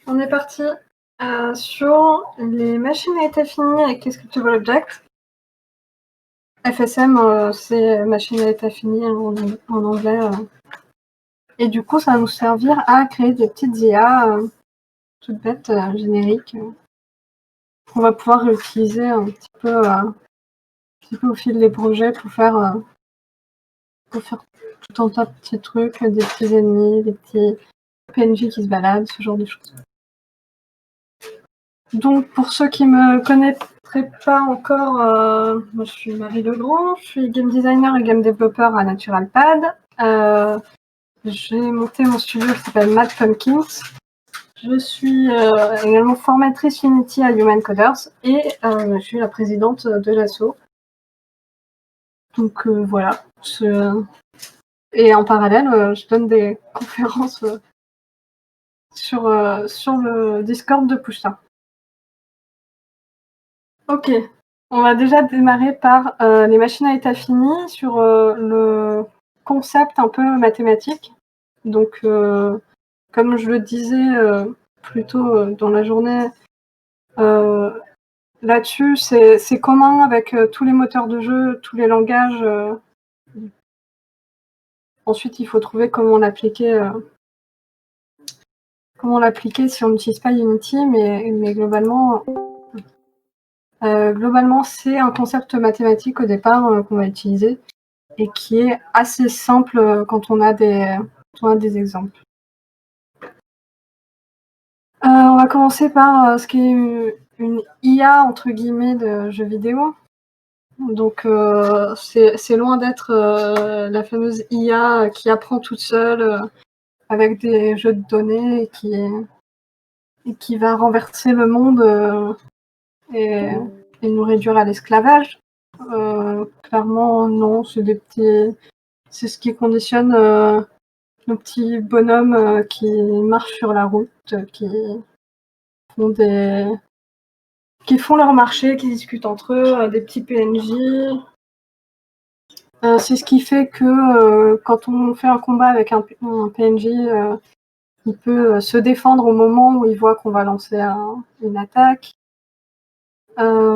On est parti sur les machines à état fini avec les Scriptable Objects. FSM, c'est machine à état fini en anglais. Et du coup, ça va nous servir à créer des petites IA toutes bêtes, génériques, qu'on va pouvoir réutiliser un petit peu au fil des projets pour faire tout un tas de petits trucs, des petits ennemis, des petits PNJ qui se baladent, ce genre de choses. Donc, pour ceux qui me connaîtraient pas encore, moi je suis Marie Legrand, je suis game designer et game developer à Naturalpad. J'ai monté mon studio qui s'appelle Mad Pumpkins. Je suis également formatrice Unity à Human Coders et je suis la présidente de l'asso. Donc voilà. Et en parallèle, je donne des conférences sur le Discord de Pushta. Ok, on va déjà démarrer par les machines à état fini sur le concept un peu mathématique. Donc, comme je le disais plus tôt dans la journée, là-dessus, c'est commun avec tous les moteurs de jeu, tous les langages. Ensuite, il faut trouver comment l'appliquer si on n'utilise pas Unity, mais globalement, c'est un concept mathématique au départ qu'on va utiliser et qui est assez simple quand on a des exemples. On va commencer par ce qui est une IA entre guillemets de jeu vidéo. Donc c'est loin d'être la fameuse IA qui apprend toute seule avec des jeux de données et qui va renverser le monde et nous réduire à l'esclavage. Clairement non, c'est ce qui conditionne nos petits bonhommes qui marchent sur la route, qui font leur marché, qui discutent entre eux, des petits PNJ. C'est ce qui fait que quand on fait un combat avec un PNJ, il peut se défendre au moment où il voit qu'on va lancer une attaque.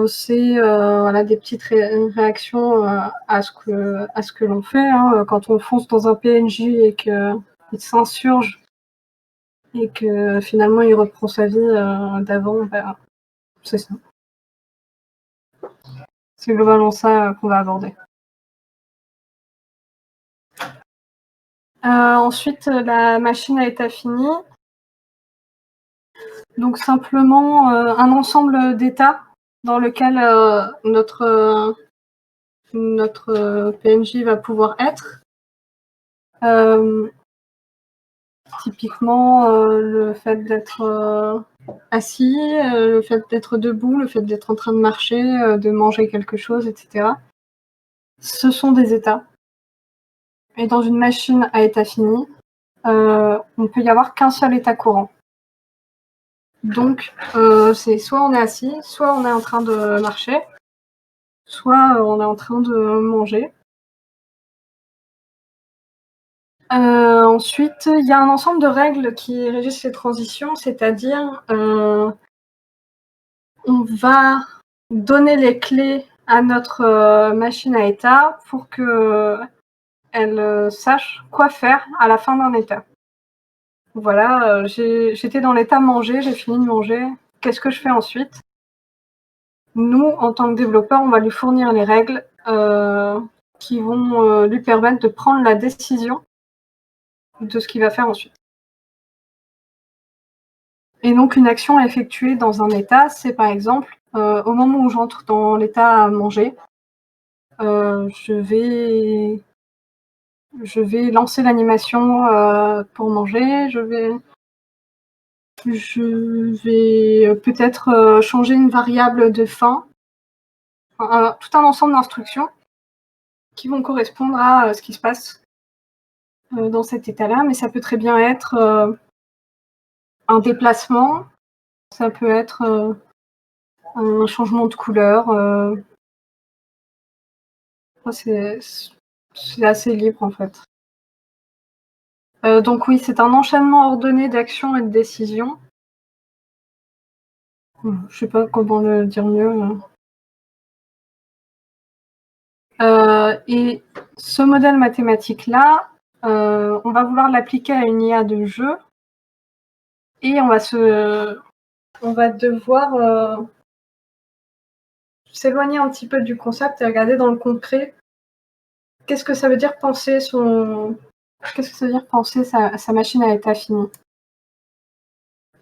C'est voilà, des petites réactions à ce que l'on fait. Hein. Quand on fonce dans un PNJ et qu'il s'insurge et que finalement il reprend sa vie d'avant, ben, c'est ça. C'est globalement ça qu'on va aborder. Ensuite, la machine à état fini. Donc simplement un ensemble d'états dans lequel notre PNJ va pouvoir être. Typiquement, le fait d'être assis, le fait d'être debout, le fait d'être en train de marcher, de manger quelque chose, etc. Ce sont des états. Et dans une machine à état fini, on ne peut y avoir qu'un seul état courant. Donc, c'est soit on est assis, soit on est en train de marcher, soit on est en train de manger. Ensuite, il y a un ensemble de règles qui régissent les transitions, c'est-à-dire on va donner les clés à notre machine à état pour qu'elle sache quoi faire à la fin d'un état. Voilà, j'étais dans l'état manger, j'ai fini de manger, qu'est-ce que je fais ensuite? Nous, en tant que développeurs, on va lui fournir les règles qui vont lui permettre de prendre la décision de ce qu'il va faire ensuite. Et donc une action à effectuer dans un état, c'est par exemple, au moment où j'entre dans l'état à manger, je vais lancer l'animation pour manger, je vais peut-être changer une variable de faim, tout un ensemble d'instructions qui vont correspondre à ce qui se passe dans cet état-là, mais ça peut très bien être un déplacement, ça peut être un changement de couleur. C'est assez libre en fait. Donc oui, c'est un enchaînement ordonné d'actions et de décisions. Je sais pas comment le dire mieux. Et ce modèle mathématique-là, on va vouloir l'appliquer à une IA de jeu et on va devoir s'éloigner un petit peu du concept et regarder dans le concret. Qu'est-ce que ça veut dire penser sa machine à état fini?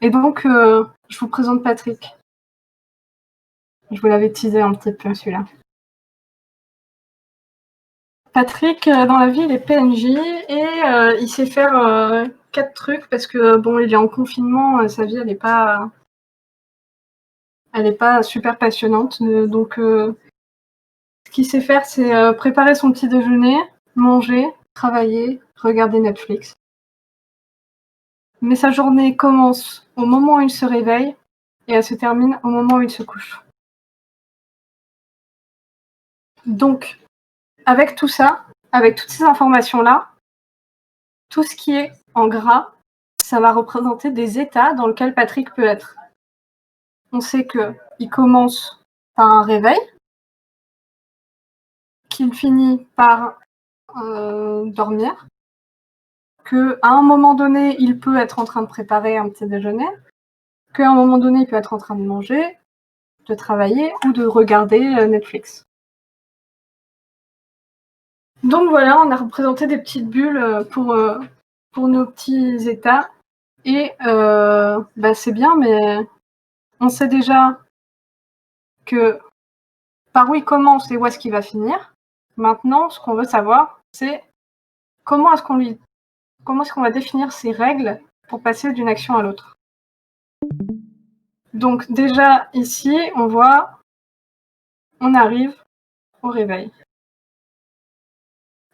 Et donc, je vous présente Patrick. Je vous l'avais teasé un petit peu celui-là. Patrick, dans la vie, il est PNJ et il sait faire 4 trucs parce que bon, il est en confinement, sa vie elle est pas super passionnante. Donc, ce qu'il sait faire, c'est préparer son petit déjeuner, manger, travailler, regarder Netflix. Mais sa journée commence au moment où il se réveille et elle se termine au moment où il se couche. Donc, avec tout ça, avec toutes ces informations-là, tout ce qui est en gras, ça va représenter des états dans lesquels Patrick peut être. On sait qu'il commence par un réveil, qu'il finit par dormir, qu'à un moment donné, il peut être en train de préparer un petit déjeuner, qu'à un moment donné, il peut être en train de manger, de travailler ou de regarder Netflix. Donc voilà, on a représenté des petites bulles pour nos petits états. Et c'est bien, mais on sait déjà que par où il commence et où est-ce qu'il va finir. Maintenant, ce qu'on veut savoir, c'est comment est-ce qu'on va définir ces règles pour passer d'une action à l'autre. Donc déjà ici, on arrive au réveil.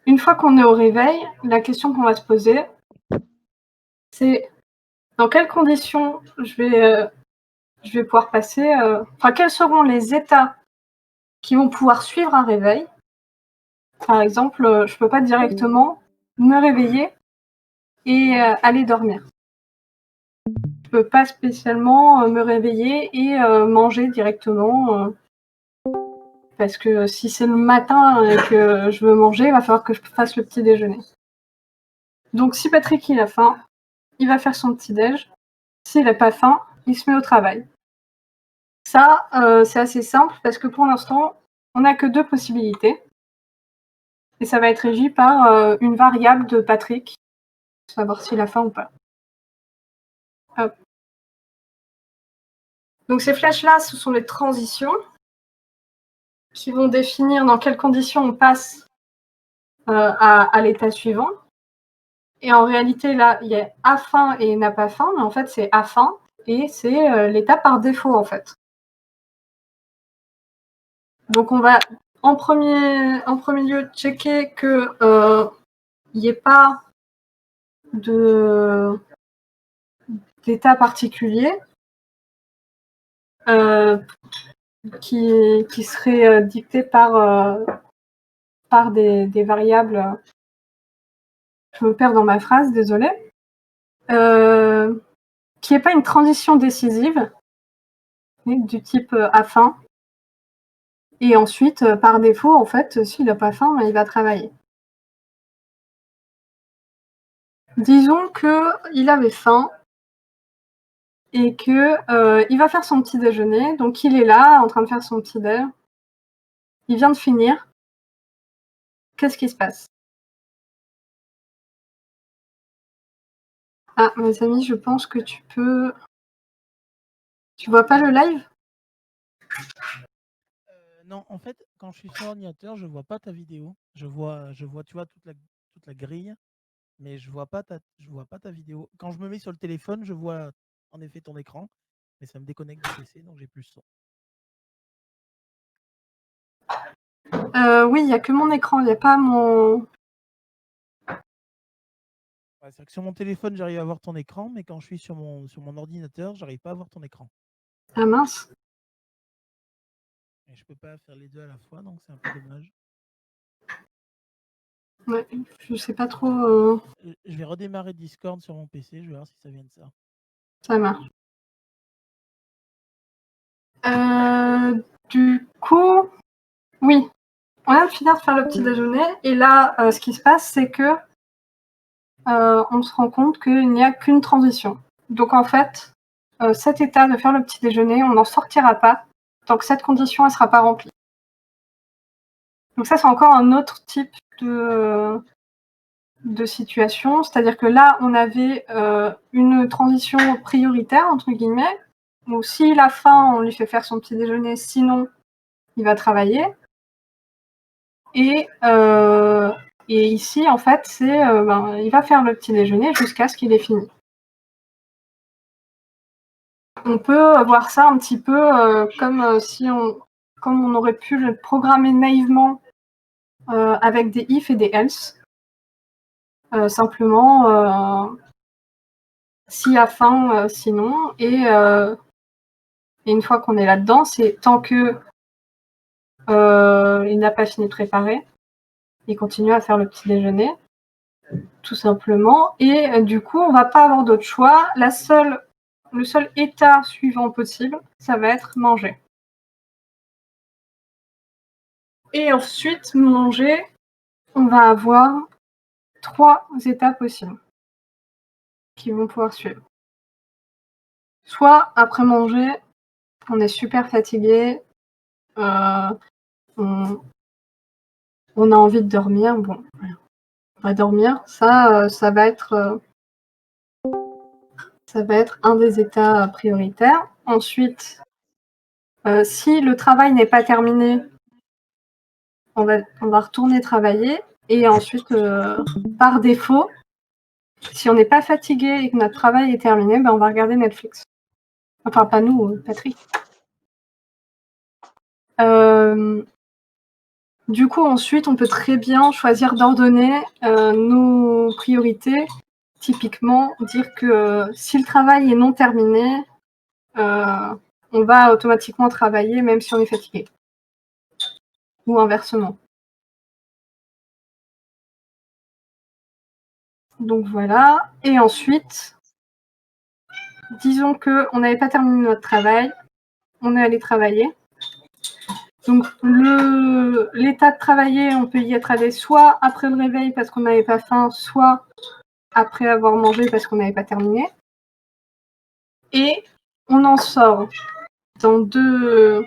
Une fois qu'on est au réveil, la question qu'on va se poser, c'est dans quelles conditions je vais pouvoir passer, quels seront les états qui vont pouvoir suivre un réveil. Par exemple, je peux pas directement me réveiller et aller dormir. Je peux pas spécialement me réveiller et manger directement parce que si c'est le matin et que je veux manger, il va falloir que je fasse le petit déjeuner. Donc si Patrick il a faim, il va faire son petit déj. S'il n'a pas faim, il se met au travail. Ça, c'est assez simple parce que pour l'instant, on n'a que 2 possibilités. Et ça va être régi par une variable de Patrick, savoir s'il a faim ou pas. Hop. Donc ces flèches-là, ce sont les transitions qui vont définir dans quelles conditions on passe à l'état suivant. Et en réalité, là, il y a a faim et n'a pas faim, mais en fait, c'est a faim et c'est l'état par défaut, en fait. Donc on va en premier lieu checker que n'y ait pas d'état particulier qui serait dicté par des variables. Je me perds dans ma phrase, désolée. Qu'il n'y ait pas une transition décisive du type a faim. Et ensuite, par défaut, en fait, s'il n'a pas faim, il va travailler. Disons qu'il avait faim et qu'il va faire son petit déjeuner. Donc il est là, en train de faire son petit déj. Il vient de finir. Qu'est-ce qui se passe? Ah, mes amis, je pense que tu peux... Tu vois pas le live? Non, en fait, quand je suis sur l'ordinateur, je vois pas ta vidéo. Tu vois, toute la grille, mais je vois pas ta vidéo. Quand je me mets sur le téléphone, je vois en effet ton écran, mais ça me déconnecte du PC, donc j'ai plus le son. Oui, il n'y a que mon écran, il n'y a pas mon... Ouais, c'est-à-dire que sur mon téléphone, j'arrive à voir ton écran, mais quand je suis sur mon ordinateur, j'arrive pas à voir ton écran. Ah mince. Et je peux pas faire les deux à la fois, donc c'est un peu dommage. Ouais, je sais pas trop. Je vais redémarrer Discord sur mon PC, je vais voir si ça vient de ça. Ça marche. Du coup, oui, on vient de finir de faire le petit déjeuner et là, ce qui se passe, c'est que on se rend compte qu'il n'y a qu'une transition. Donc en fait, cet état de faire le petit déjeuner, on n'en sortira pas tant que cette condition ne sera pas remplie. Donc ça, c'est encore un autre type de situation, c'est-à-dire que là, on avait une transition prioritaire, entre guillemets, où s'il a faim, on lui fait faire son petit déjeuner, sinon, il va travailler. Et ici, en fait, c'est il va faire le petit déjeuner jusqu'à ce qu'il ait fini. On peut voir ça un petit peu comme comme on aurait pu le programmer naïvement avec des if et des else. Simplement, s'il a faim, sinon, et une fois qu'on est là-dedans, c'est tant que il n'a pas fini de préparer, il continue à faire le petit déjeuner, tout simplement. Et du coup, on va pas avoir d'autre choix. Le seul état suivant possible, ça va être manger. Et ensuite, manger, on va avoir 3 états possibles qui vont pouvoir suivre. Soit après manger, on est super fatigué, on a envie de dormir. Bon, on va dormir. Ça va être un des états prioritaires. Ensuite, si le travail n'est pas terminé, on va retourner travailler. Et ensuite, par défaut, si on n'est pas fatigué et que notre travail est terminé, on va regarder Netflix. Enfin, pas nous, Patrick. Du coup, ensuite, on peut très bien choisir d'ordonner nos priorités. Typiquement, dire que si le travail est non terminé, on va automatiquement travailler même si on est fatigué. Ou inversement. Donc voilà. Et ensuite, disons qu'on n'avait pas terminé notre travail, on est allé travailler. Donc l'état de travailler, on peut y être allé soit après le réveil parce qu'on n'avait pas faim, soit après avoir mangé parce qu'on n'avait pas terminé. Et on en sort dans deux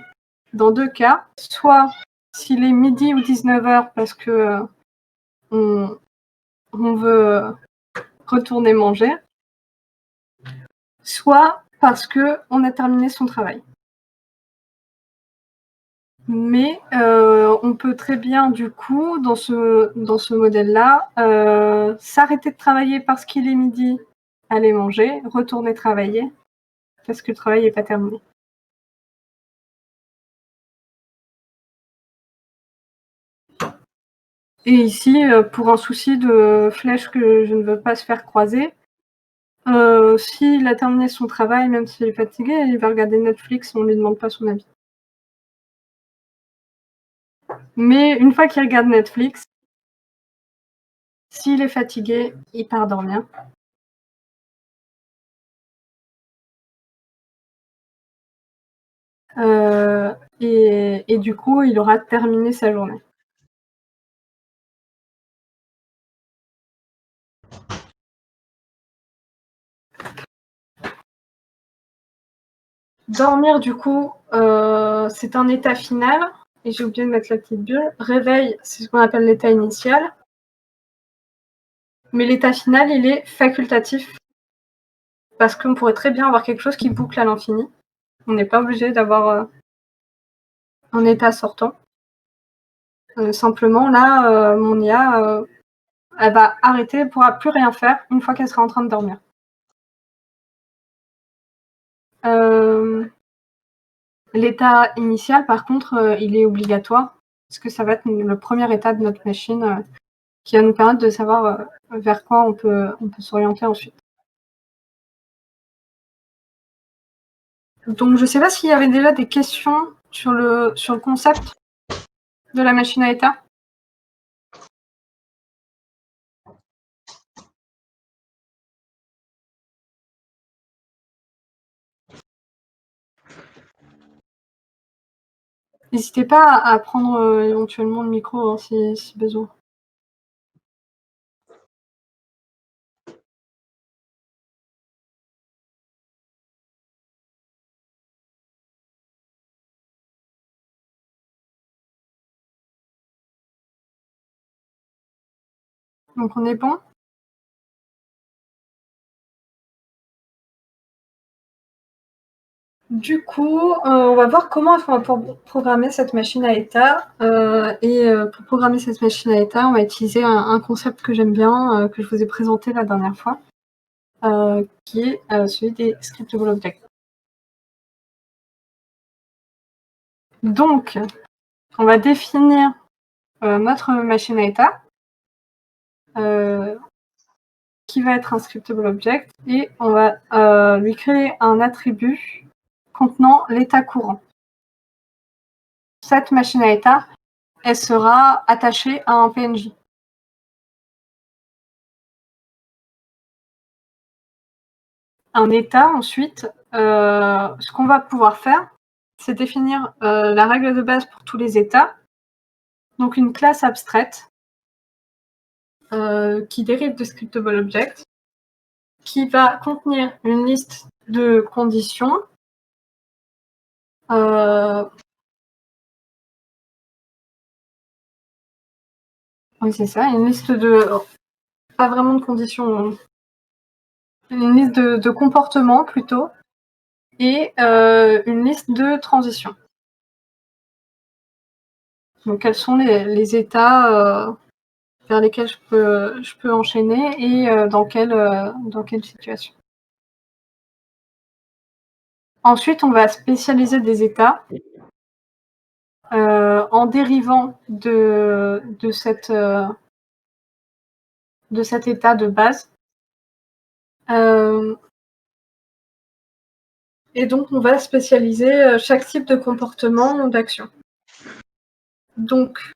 cas. Soit s'il est midi ou 19h parce que on veut retourner manger, soit parce qu'on a terminé son travail. Mais on peut très bien, du coup, dans ce modèle-là, s'arrêter de travailler parce qu'il est midi, aller manger, retourner travailler, parce que le travail n'est pas terminé. Et ici, pour un souci de flèche que je ne veux pas se faire croiser, s'il a terminé son travail, même s'il est fatigué, il va regarder Netflix, on ne lui demande pas son avis. Mais une fois qu'il regarde Netflix, s'il est fatigué, il part dormir. Et du coup, il aura terminé sa journée. Dormir, du coup, c'est un état final. Et j'ai oublié de mettre la petite bulle. Réveil, c'est ce qu'on appelle l'état initial. Mais l'état final, il est facultatif. Parce qu'on pourrait très bien avoir quelque chose qui boucle à l'infini. On n'est pas obligé d'avoir un état sortant. Simplement, là, mon IA, elle va arrêter, elle ne pourra plus rien faire une fois qu'elle sera en train de dormir. L'état initial, par contre, il est obligatoire, parce que ça va être le premier état de notre machine qui va nous permettre de savoir vers quoi on peut s'orienter ensuite. Donc je ne sais pas s'il y avait déjà des questions sur le concept de la machine à état. N'hésitez pas à prendre éventuellement le micro hein, si besoin. Donc on est bon? Du coup, on va voir comment on va programmer cette machine à état. Pour programmer cette machine à état, on va utiliser un concept que j'aime bien, que je vous ai présenté la dernière fois, qui est celui des scriptable objects. Donc, on va définir notre machine à état, qui va être un scriptable object, et on va lui créer un attribut contenant l'état courant. Cette machine à état, elle sera attachée à un PNJ. Un état, ensuite, ce qu'on va pouvoir faire, c'est définir la règle de base pour tous les états, donc une classe abstraite qui dérive de scriptable object, qui va contenir une liste de conditions. Oui, c'est ça, une liste de... pas vraiment de conditions, une liste de comportements plutôt, et une liste de transitions. Donc quels sont les états vers lesquels je peux enchaîner et dans quelle situation. Ensuite, on va spécialiser des états en dérivant de cet état de base. Et donc, on va spécialiser chaque type de comportement ou d'action. Donc,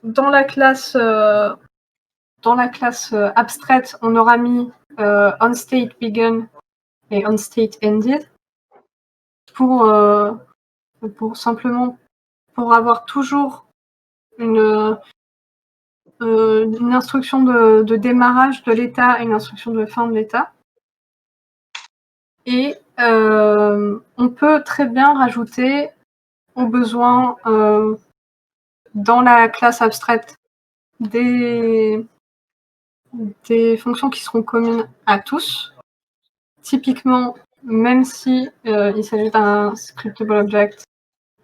dans la classe abstraite, on aura mis onStateBegun et onStateEnded pour simplement pour avoir toujours une instruction de démarrage de l'état et une instruction de fin de l'état. Et on peut très bien rajouter au besoin dans la classe abstraite des fonctions qui seront communes à tous. Typiquement, même si il s'agit d'un scriptable object,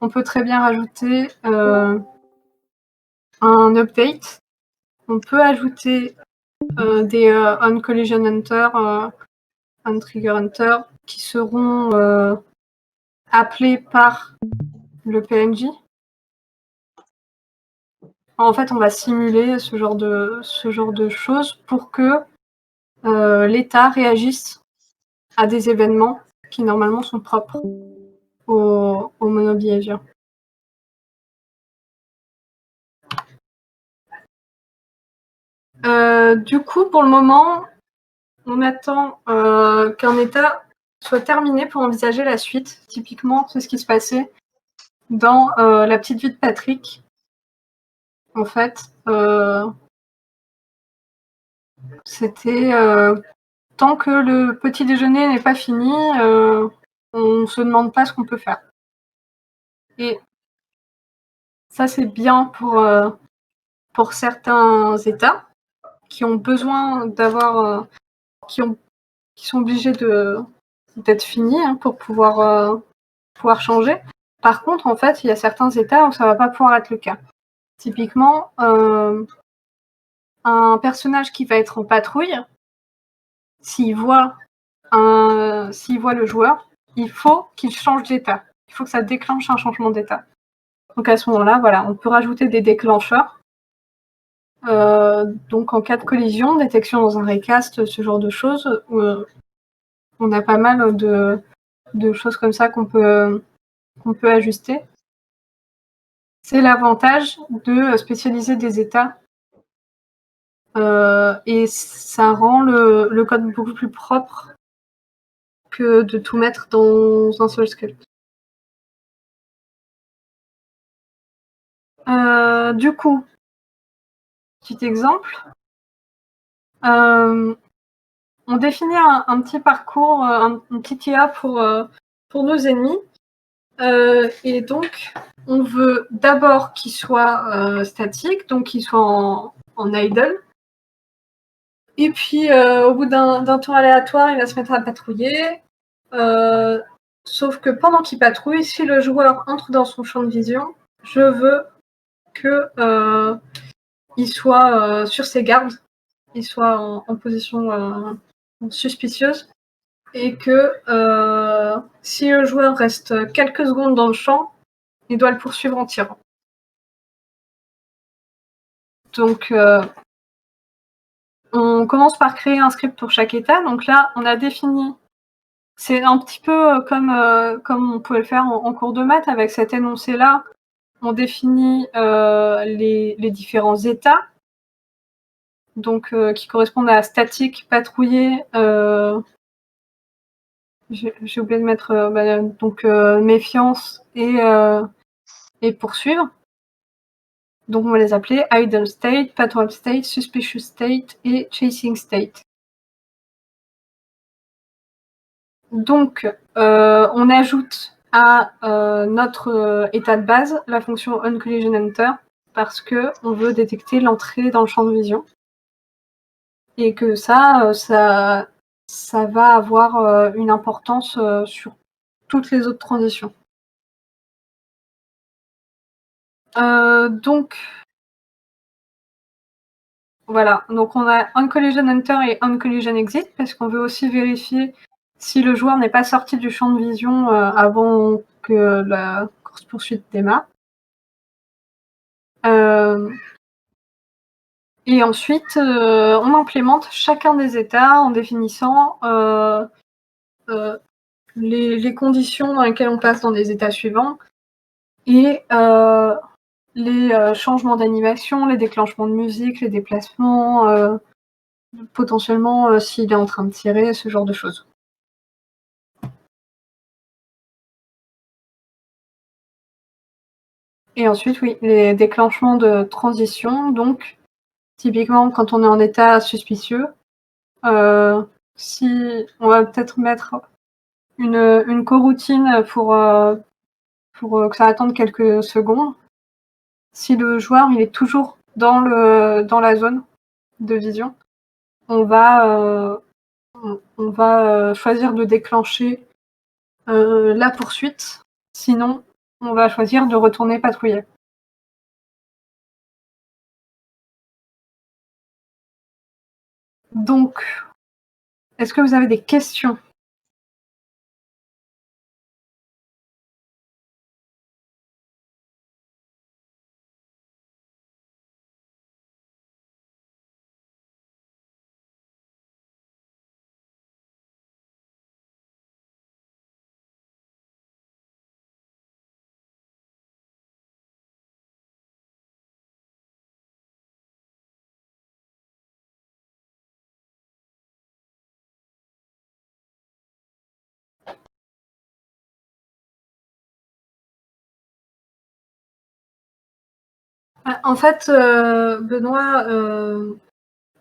on peut très bien rajouter un update. On peut ajouter des onCollisionHunter, onTriggerHunter qui seront appelés par le PNJ. En fait, on va simuler ce genre de choses pour que l'état réagisse à des événements qui normalement sont propres au monobehavior. Du coup, pour le moment, on attend qu'un état soit terminé pour envisager la suite. Typiquement, c'est ce qui se passait dans la petite vie de Patrick. En fait, c'était tant que le petit déjeuner n'est pas fini, on ne se demande pas ce qu'on peut faire. Et ça, c'est bien pour certains états qui ont besoin d'avoir, qui sont obligés d'être finis hein, pour pouvoir changer. Par contre, en fait, il y a certains états où ça va pas pouvoir être le cas. Typiquement, un personnage qui va être en patrouille, s'il voit le joueur, il faut qu'il change d'état. Il faut que ça déclenche un changement d'état. Donc à ce moment-là, voilà, on peut rajouter des déclencheurs. Donc en cas de collision, détection dans un recast, ce genre de choses, on a pas mal de choses comme ça qu'on peut ajuster. C'est l'avantage de spécialiser des états et ça rend le code beaucoup plus propre que de tout mettre dans un seul script. Du coup, petit exemple, on définit un petit parcours, une petite IA pour nos ennemis. Et donc, on veut d'abord qu'il soit statique, donc qu'il soit en idle. Et puis, au bout d'un tour aléatoire, il va se mettre à patrouiller. Sauf que pendant qu'il patrouille, si le joueur entre dans son champ de vision, je veux qu'il soit sur ses gardes, il soit en position suspicieuse, et que si le joueur reste quelques secondes dans le champ, il doit le poursuivre en tirant. Donc, on commence par créer un script pour chaque état. Donc là, on a défini. C'est un petit peu comme on pouvait le faire en cours de maths avec cet énoncé-là. On définit les différents états, donc qui correspondent à statique, patrouiller. J'ai oublié de mettre méfiance et poursuivre. Donc on va les appeler idle state, patrol state, suspicious state et chasing state. Donc on ajoute à notre état de base la fonction onCollisionEnter parce qu'on veut détecter l'entrée dans le champ de vision et que ça va avoir une importance sur toutes les autres transitions. Donc voilà, donc on a onCollisionEnter et onCollisionExit parce qu'on veut aussi vérifier si le joueur n'est pas sorti du champ de vision avant que la course-poursuite démarre. Et ensuite, on implémente chacun des états en définissant les conditions dans lesquelles on passe dans les états suivants et les changements d'animation, les déclenchements de musique, les déplacements, potentiellement s'il est en train de tirer, ce genre de choses. Et ensuite, oui, les déclenchements de transition, donc typiquement quand on est en état suspicieux, si on va peut-être mettre une coroutine pour que ça attende quelques secondes. Si le joueur il est toujours dans la zone de vision, on va choisir de déclencher la poursuite. Sinon, on va choisir de retourner patrouiller. Donc, est-ce que vous avez des questions ? En fait, Benoît,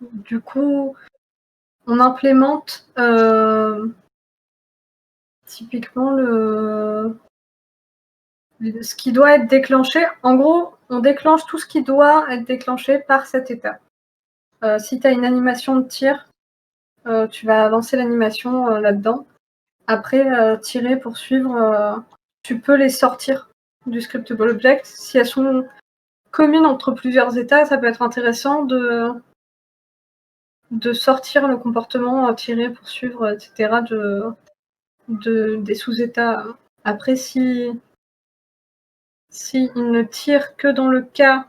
du coup, on implémente typiquement ce qui doit être déclenché. En gros, on déclenche tout ce qui doit être déclenché par cet état. Si tu as une animation de tir, tu vas lancer l'animation là-dedans. Après, tirer, poursuivre, tu peux les sortir du scriptable object. Si elles sont communes entre plusieurs états, ça peut être intéressant de sortir le comportement tirer, poursuivre, etc. des sous-états. Après, si il ne tire que dans le cas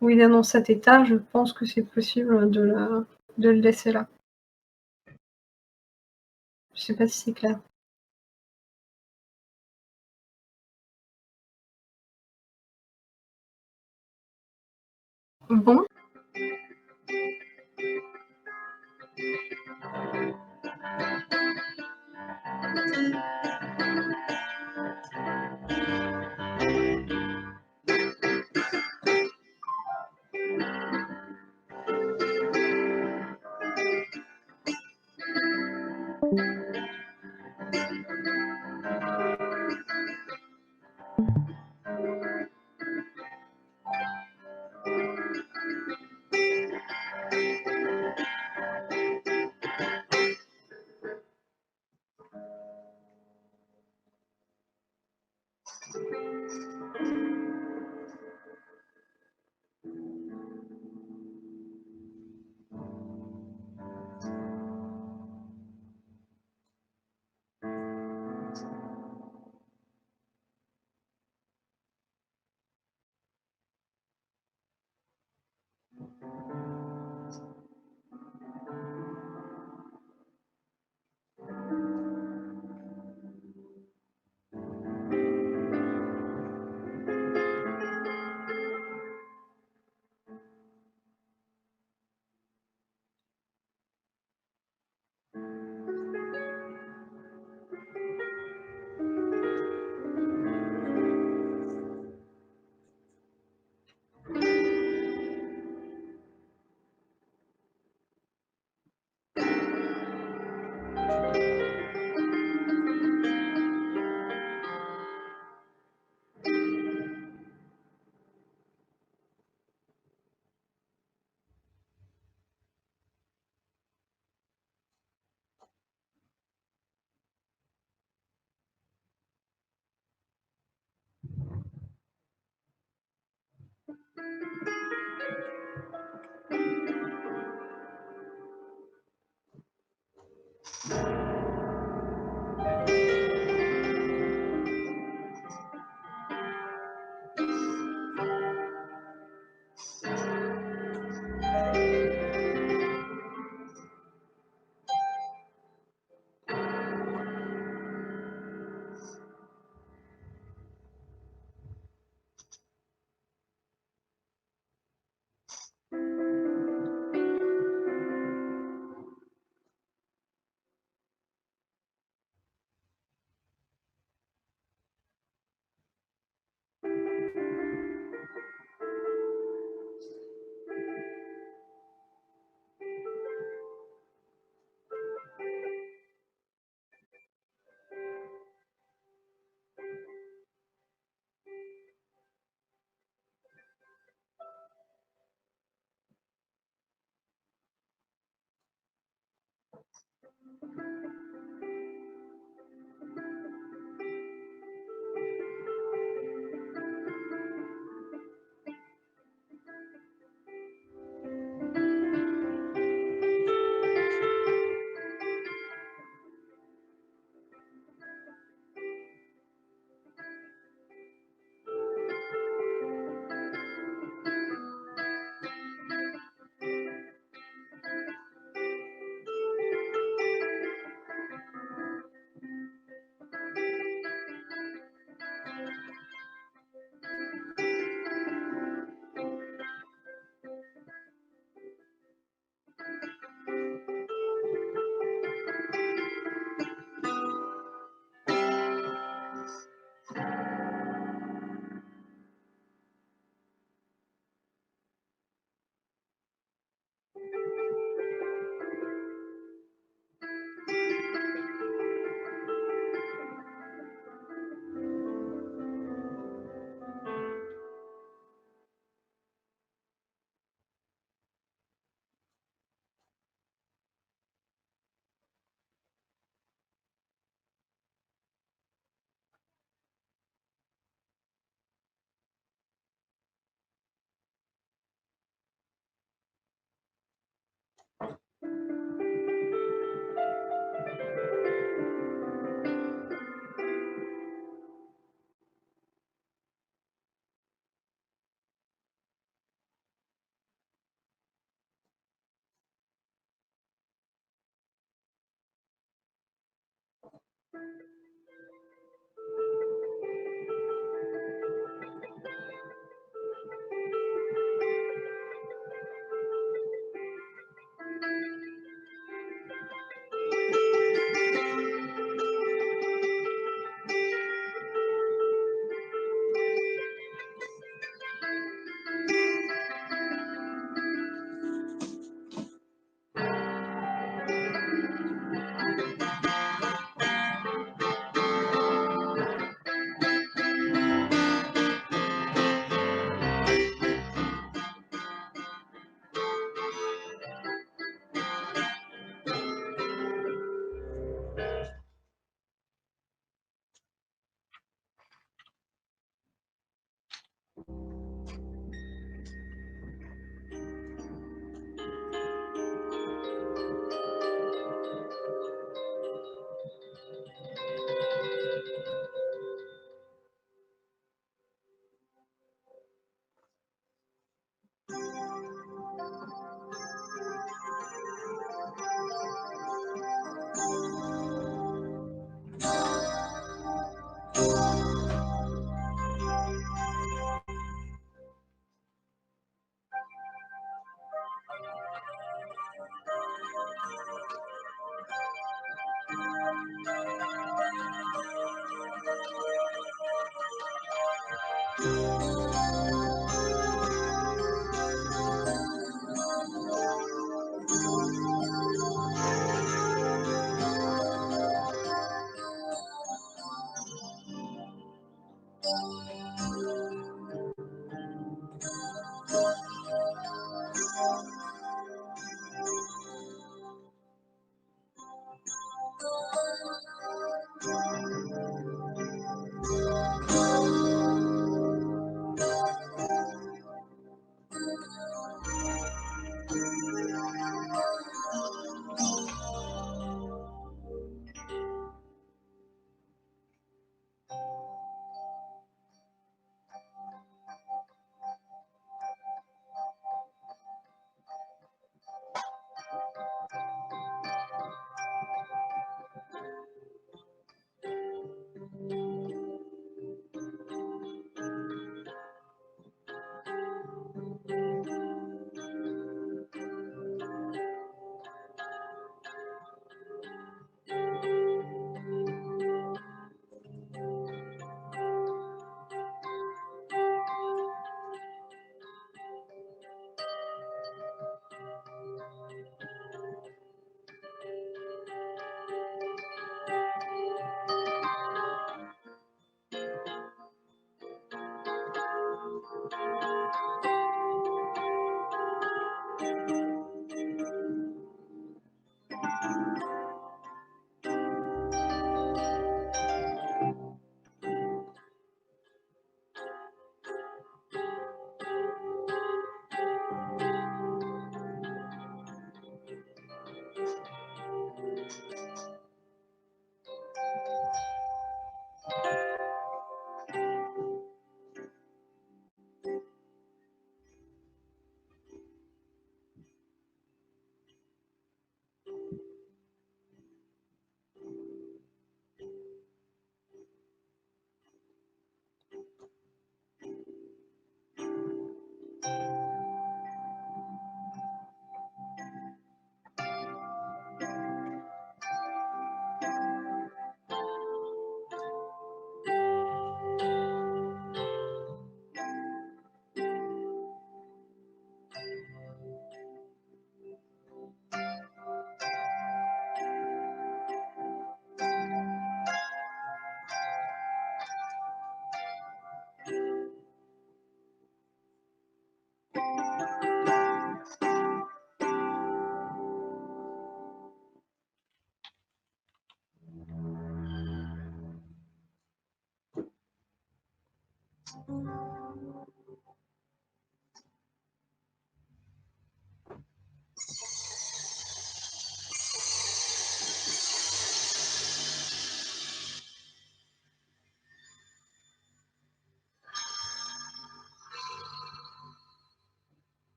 où il est dans cet état, je pense que c'est possible de le laisser là. Je sais pas si c'est clair. Bon.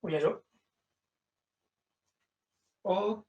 Oui, allô? Oh,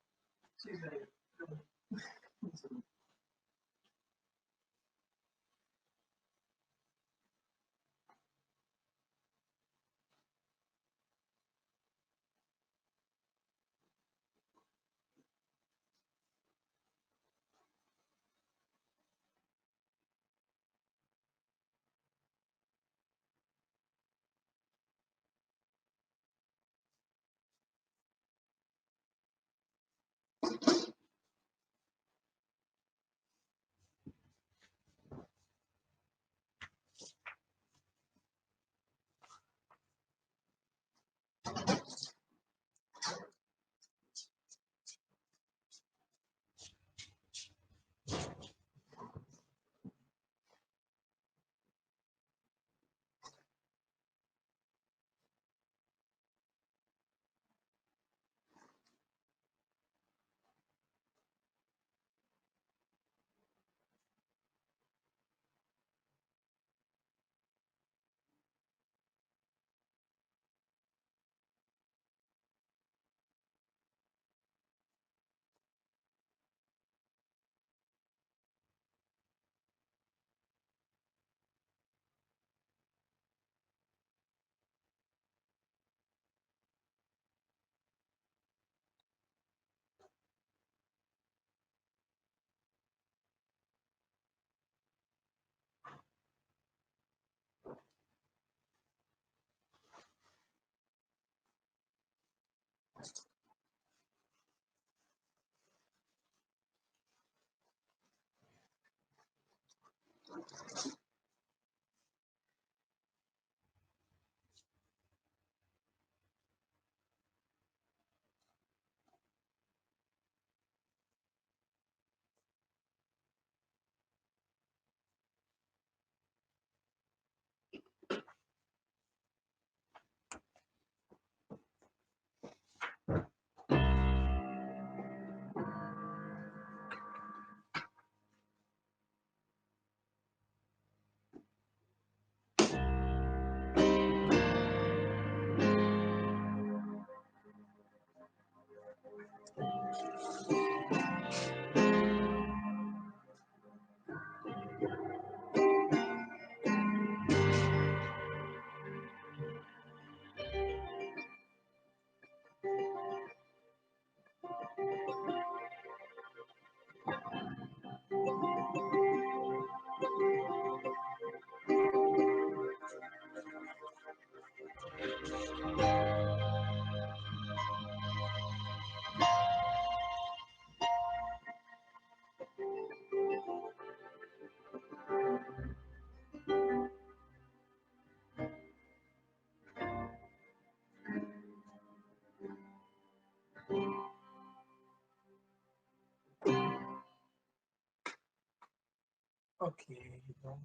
Ok, donc.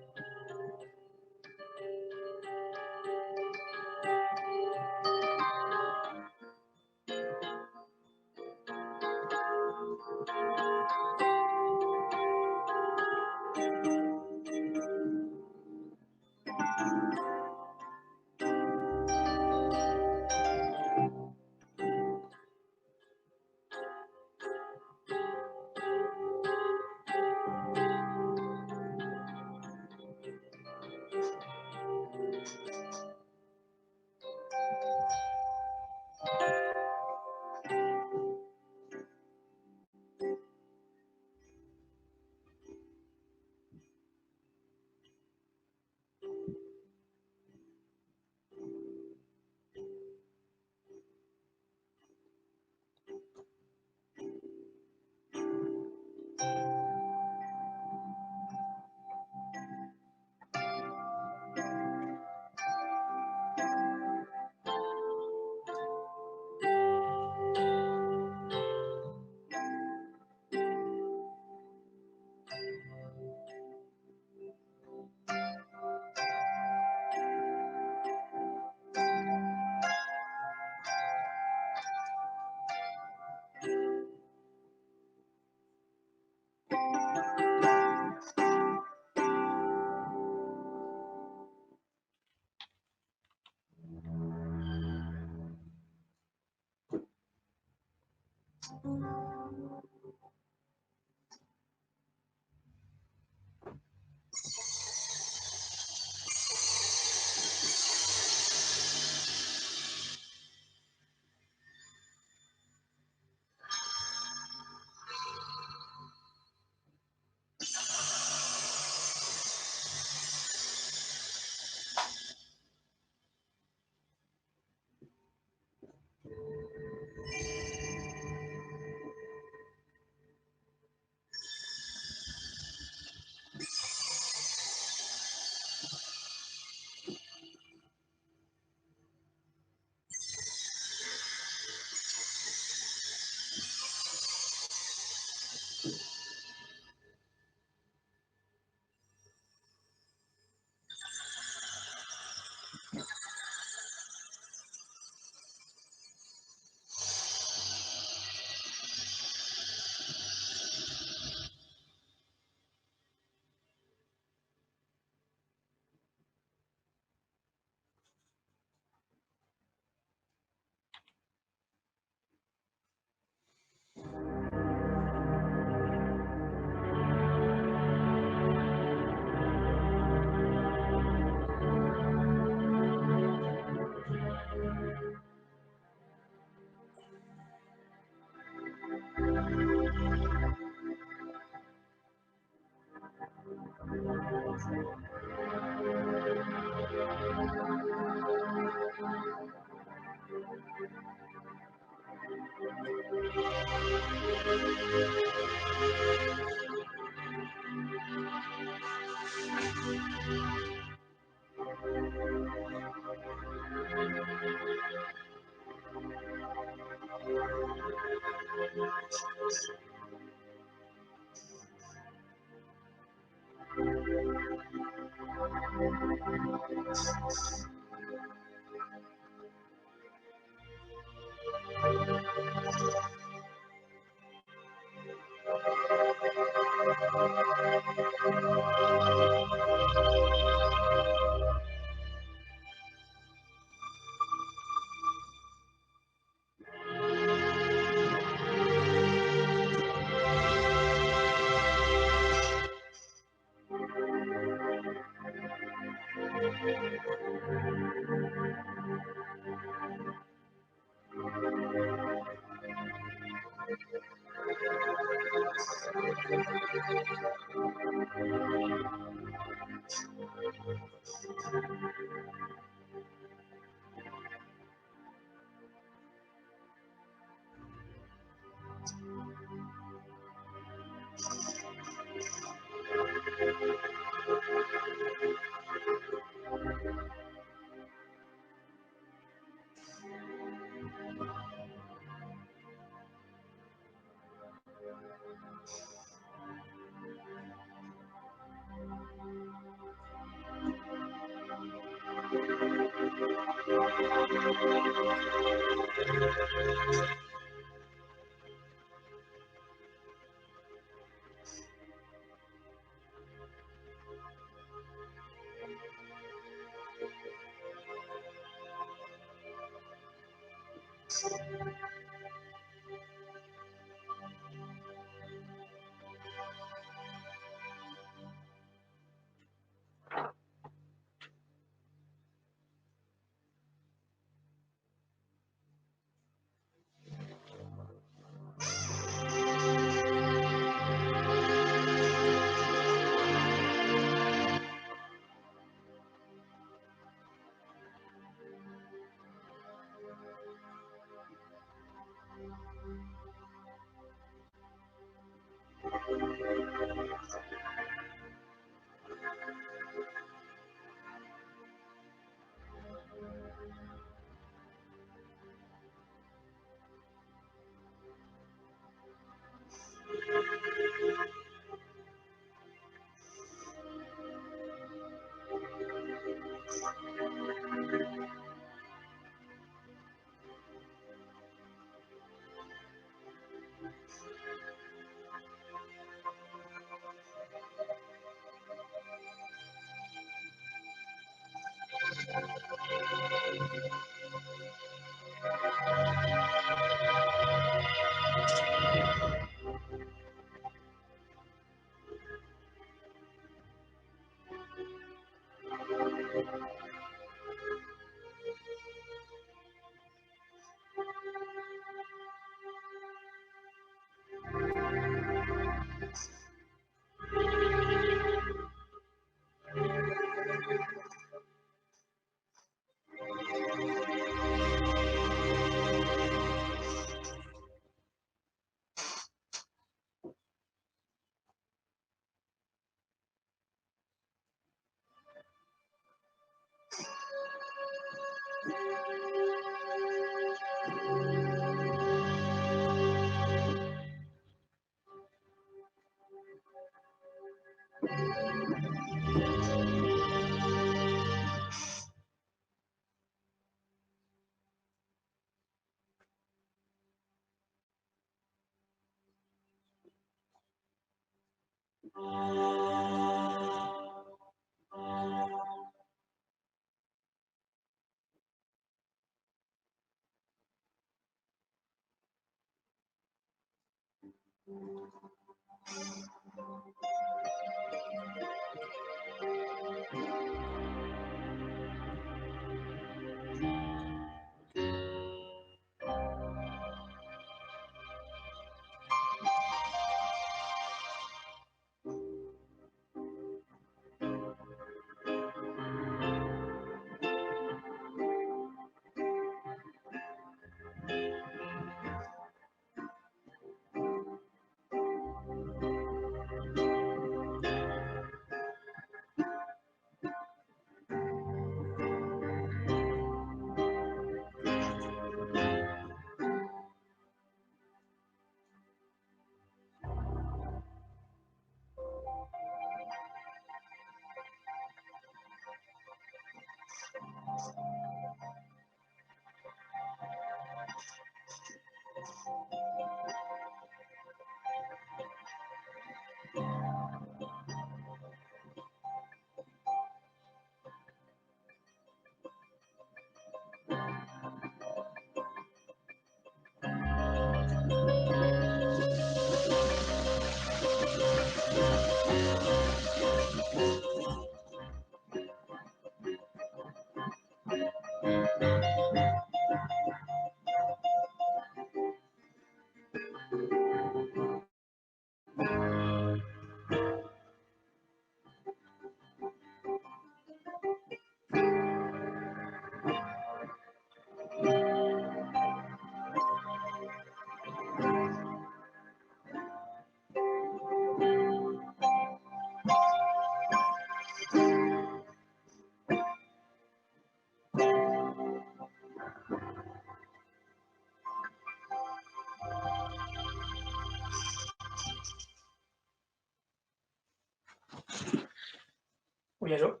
Oui, allô?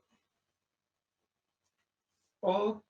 Oh,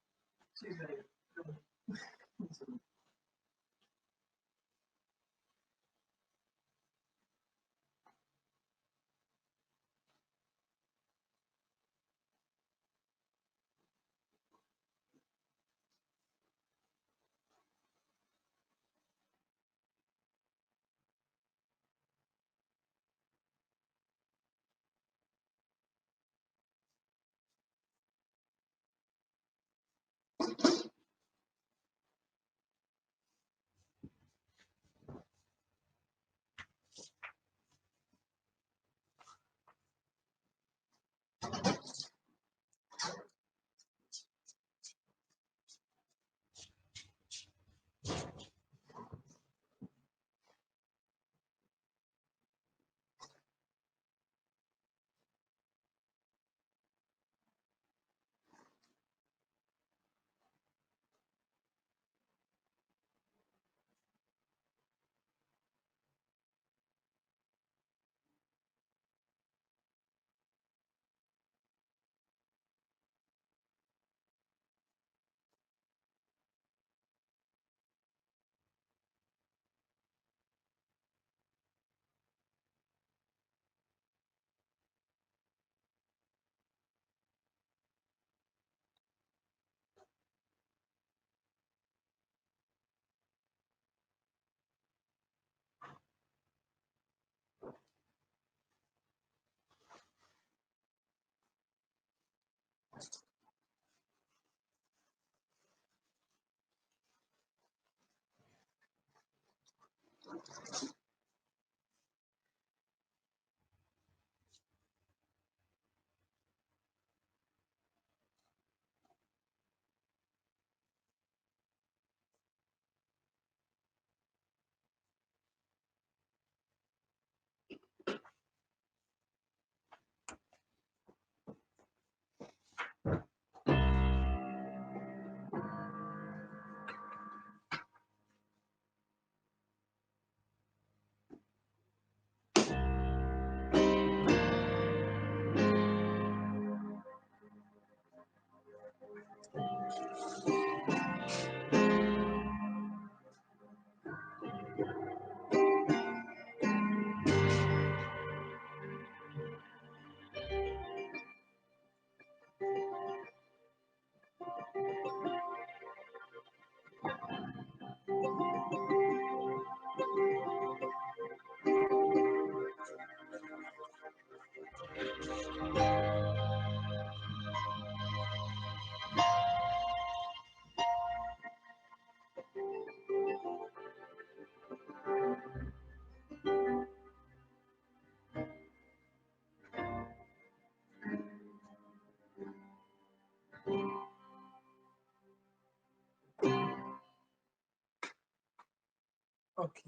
ok.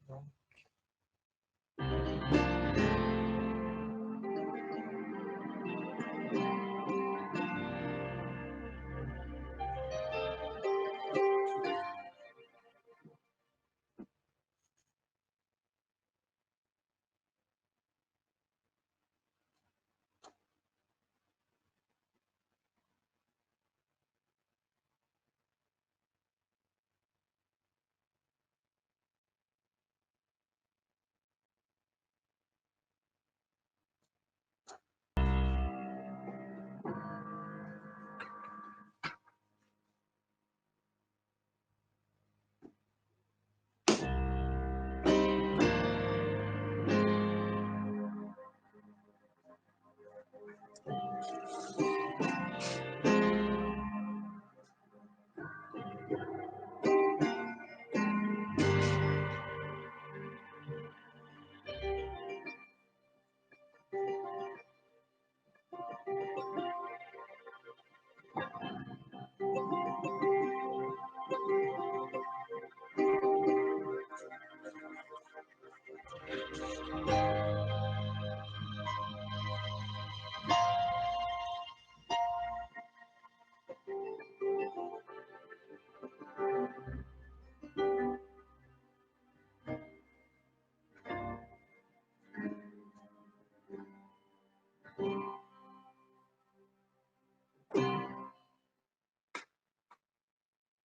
Donc,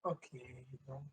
Ok, donc.